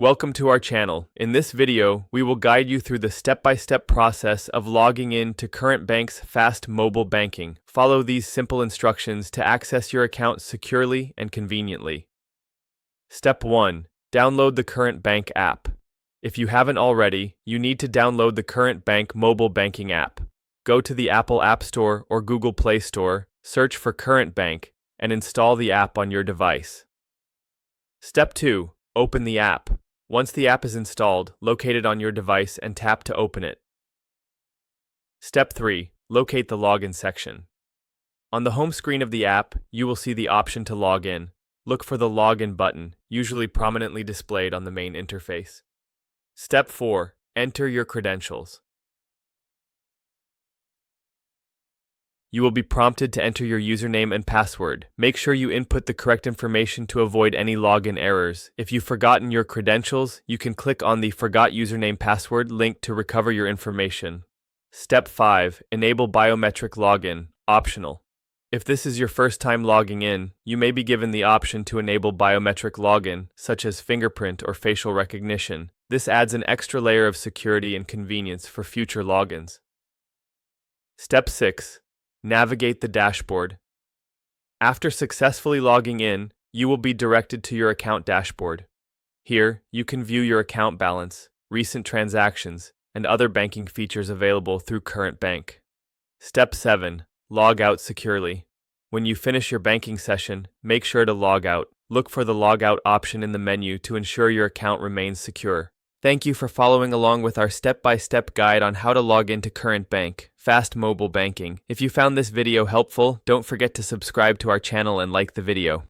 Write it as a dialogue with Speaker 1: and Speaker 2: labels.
Speaker 1: Welcome to our channel. In this video, we will guide you through the step-by-step process of logging in to Current Bank's fast mobile banking. Follow these simple instructions to access your account securely and conveniently. Step 1. Download the Current Bank app. If you haven't already, you need to download the Current Bank mobile banking app. Go to the Apple App Store or Google Play Store, search for Current Bank, and install the app on your device. Step 2. Open the app. Once the app is installed, locate it on your device and tap to open it. Step 3. Locate the login section. On the home screen of the app, you will see the option to log in. Look for the login button, usually prominently displayed on the main interface. Step 4. Enter your credentials. You will be prompted to enter your username and password. Make sure you input the correct information to avoid any login errors. If you've forgotten your credentials, you can click on the Forgot Username Password link to recover your information. Step 5. Enable biometric login, optional. If this is your first time logging in, you may be given the option to enable biometric login, such as fingerprint or facial recognition. This adds an extra layer of security and convenience for future logins. Step 6. Navigate the dashboard. After successfully logging in, you will be directed to your account dashboard. Here, you can view your account balance, recent transactions, and other banking features available through Current Bank. Step 7. Log out securely. When you finish your banking session, make sure to log out. Look for the log out option in the menu to ensure your account remains secure. Thank you for following along with our step-by-step guide on how to log into Current Bank, fast mobile banking. If you found this video helpful, don't forget to subscribe to our channel and like the video.